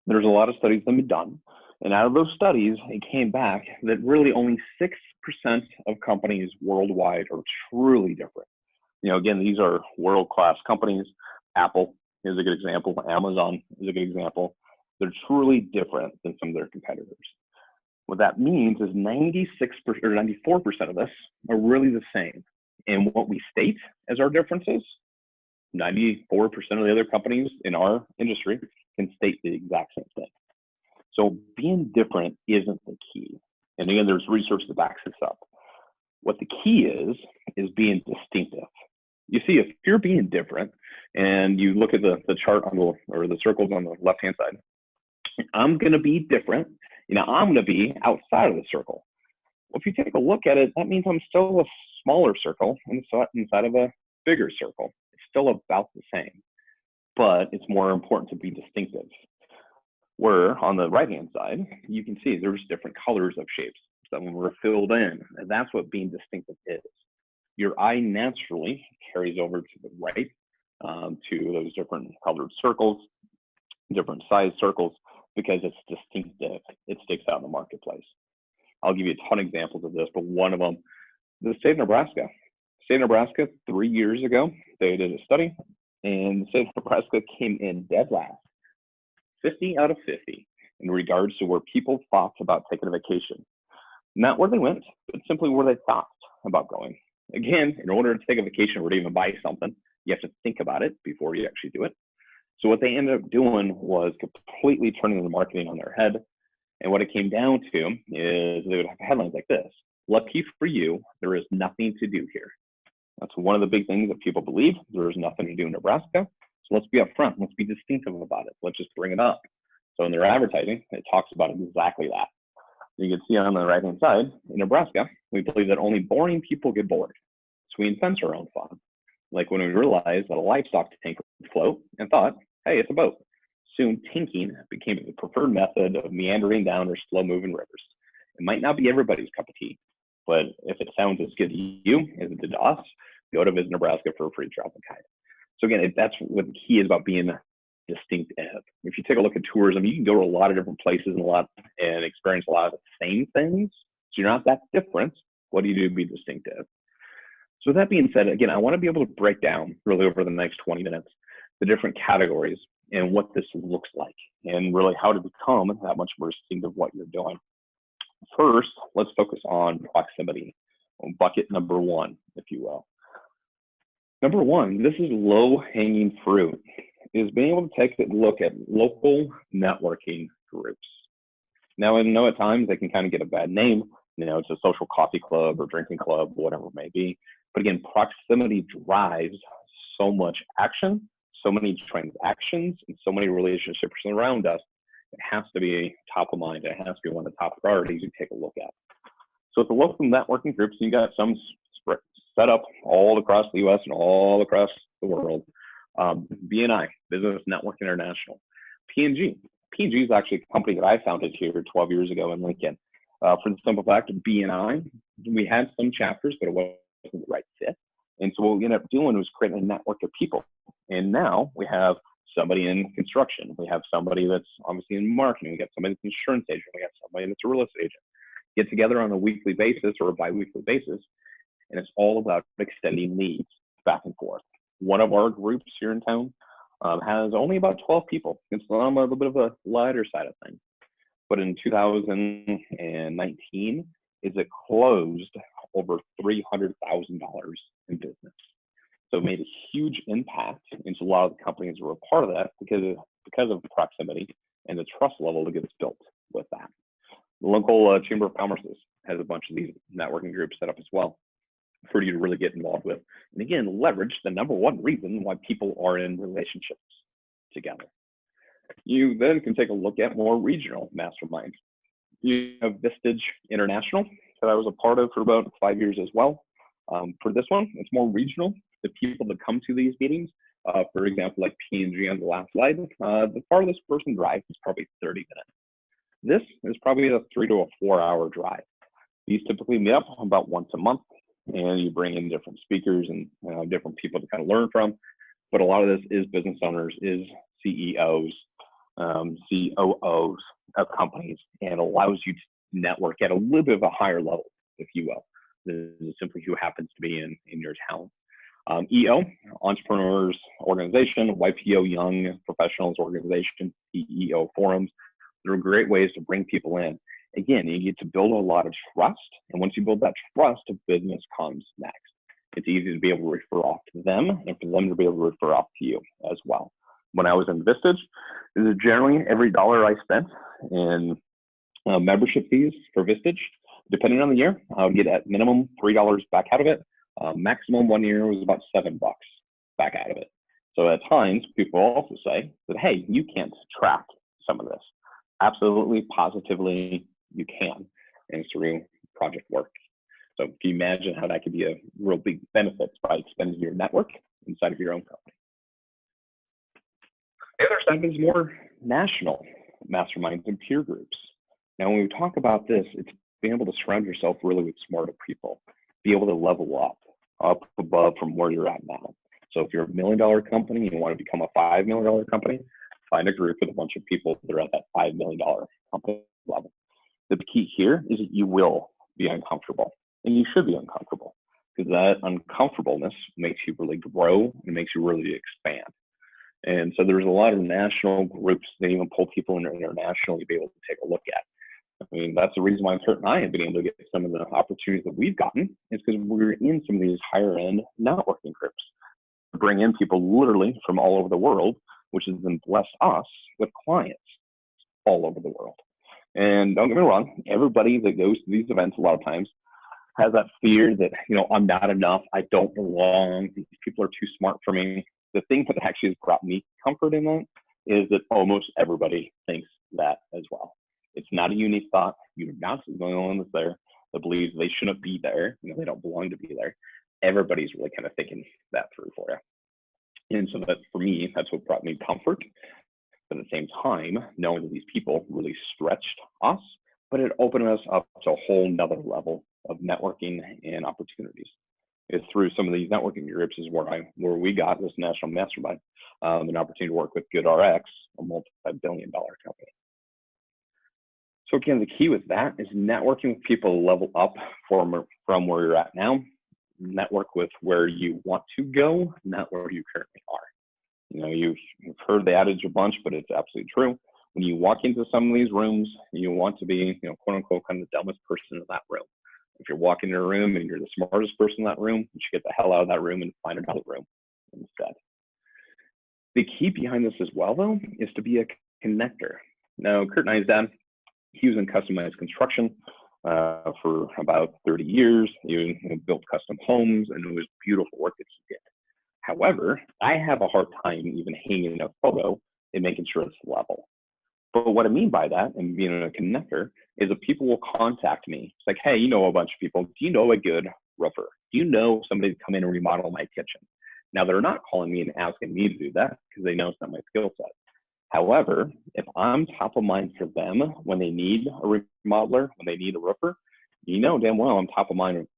There's a lot of studies that have been done. And out of those studies, it came back that really only 6% of companies worldwide are truly different. Again, these are world-class companies. Apple is a good example. Amazon is a good example. They're truly different than some of their competitors. What that means is 96% or 94% of us are really the same. And what we state as our differences, 94% of the other companies in our industry can state the exact same thing. So being different isn't the key. And again, there's research that backs this up. What the key is being distinctive. You see, if you're being different and you look at the chart on the circles on the left-hand side, I'm going to be different. I'm going to be outside of the circle. Well, if you take a look at it, that means I'm still a smaller circle inside of a bigger circle. It's still about the same, but it's more important to be distinctive. Where on the right-hand side, you can see there's different colors of shapes. Some of them are filled in, and that's what being distinctive is. Your eye naturally carries over to the right to those different colored circles, different size circles, because it's distinctive. It sticks out in the marketplace. I'll give you a ton of examples of this, but one of them, the state of Nebraska. State of Nebraska, 3 years ago, they did a study, and the state of Nebraska came in dead last, 50 out of 50, in regards to where people thought about taking a vacation. Not where they went, but simply where they thought about going. Again, in order to take a vacation or to even buy something, you have to think about it before you actually do it. So what they ended up doing was completely turning the marketing on their head. And what it came down to is they would have headlines like this: "Lucky for you, there is nothing to do here." That's one of the big things that people believe. There is nothing to do in Nebraska. So let's be upfront. Let's be distinctive about it. Let's just bring it up. So in their advertising, it talks about exactly that. You can see on the right-hand side, in Nebraska, we believe that only boring people get bored. So we invent our own fun. Like when we realized that a livestock tank would float and thought, hey, it's a boat. Soon tanking became the preferred method of meandering down or slow-moving rivers. It might not be everybody's cup of tea, but if it sounds as good to you as it did to us, go to visit Nebraska for a free travel guide. So again, that's what the key is about being distinctive. If you take a look at tourism, you can go to a lot of different places and experience a lot of the same things. So you're not that different. What do you do to be distinctive? So that being said, again, I want to be able to break down really over the next 20 minutes the different categories and what this looks like and really how to become that much more distinctive what you're doing. First, let's focus on proximity, on bucket number one, if you will. Number one, this is low-hanging fruit, is being able to take a look at local networking groups. Now, I know at times they can kind of get a bad name. It's a social coffee club or drinking club, whatever it may be. But again, proximity drives so much action, so many transactions, and so many relationships around us. It has to be top of mind. It has to be one of the top priorities you take a look at. So at the local networking groups, you got some set up all across the U.S. and all across the world. BNI, Business Network International. P&G. P&G is actually a company that I founded here 12 years ago in Lincoln. For the simple fact of BNI, we had some chapters, but it wasn't the right fit. And so what we ended up doing was creating a network of people. And now we have somebody in construction. We have somebody that's obviously in marketing. We got somebody that's an insurance agent. We got somebody that's a real estate agent. Get together on a weekly basis or a bi-weekly basis, and it's all about extending leads back and forth. One of our groups here in town has only about 12 people. It's on a little bit of a lighter side of things. But in 2019, it closed over $300,000 in business. So it made a huge impact into a lot of the companies that were a part of that because of the proximity and the trust level that gets built with that. The local Chamber of Commerce has a bunch of these networking groups set up as well for you to really get involved with. And again, leverage the number one reason why people are in relationships together. You then can take a look at more regional masterminds. You have Vistage International that I was a part of for about 5 years as well. For this one, it's more regional. The people that come to these meetings, for example, like P&G on the last slide, the farthest person drive is probably 30 minutes. This is probably a 3 to 4 hour drive. These typically meet up about once a month, and you bring in different speakers and different people to kind of learn from. But a lot of this is business owners, is CEOs, COOs of companies, and allows you to network at a little bit of a higher level, if you will. This is simply who happens to be in your town. EO, Entrepreneurs Organization, YPO, Young Professionals Organization, EO forums. They're great ways to bring people in. Again, you get to build a lot of trust, and once you build that trust, a business comes next. It's easy to be able to refer off to them, and for them to be able to refer off to you as well. When I was in Vistage, it was generally every dollar I spent in membership fees for Vistage, depending on the year, I would get at minimum $3 back out of it. Maximum 1 year was about $7 back out of it. So at times, people also say that, hey, you can't track some of this. Absolutely, positively, you can, and it's through project work. So can you imagine how that could be a real big benefit by expanding your network inside of your own company? The other side is more national masterminds and peer groups. Now, when we talk about this, it's being able to surround yourself really with smarter people, be able to level up above from where you're at now. So if you're $1 million company and you want to become a $5 million company, find a group with a bunch of people that are at that $5 million company level. The key here is that you will be uncomfortable, and you should be uncomfortable, because that uncomfortableness makes you really grow and makes you really expand. And so there's a lot of national groups that even pull people in internationally to be able to take a look at. I mean, that's the reason why Kurt and I have been able to get some of the opportunities that we've gotten, is because we're in some of these higher end networking groups. Bring in people literally from all over the world, which has then blessed us with clients all over the world. And don't get me wrong, everybody that goes to these events a lot of times has that fear that, you know, I'm not enough, I don't belong, these people are too smart for me. The thing that actually has brought me comfort in that is that almost everybody thinks that as well. It's not a unique thought. You're not the only one that's there that believes they shouldn't be there, you know, they don't belong to be there. Everybody's really kind of thinking that through for you. And so that, for me, that's what brought me comfort. But at the same time, knowing that these people really stretched us, but it opened us up to a whole nother level of networking and opportunities. It's through some of these networking groups is where we got this national mastermind, an opportunity to work with GoodRx, a multi-billion-dollar company. So again, the key with that is networking with people to level up from where you're at now. Network with where you want to go, not where you currently are. You know, you've heard the adage a bunch, but it's absolutely true. When you walk into some of these rooms, you want to be, you know, quote unquote, kind of the dumbest person in that room. If you're walking in a room and you're the smartest person in that room, you should get the hell out of that room and find another room instead. The key behind this as well, though, is to be a connector. Now, Kurt and I's dad, he was in customized construction for about 30 years. He built custom homes, and it was beautiful work that he did. However, I have a hard time even hanging a photo and making sure it's level. But what I mean by that, and being a connector, is that people will contact me. It's like, hey, you know a bunch of people. Do you know a good roofer? Do you know somebody to come in and remodel my kitchen? Now, they're not calling me and asking me to do that because they know it's not my skill set. However, if I'm top of mind for them when they need a remodeler, when they need a roofer, you know damn well I'm top of mind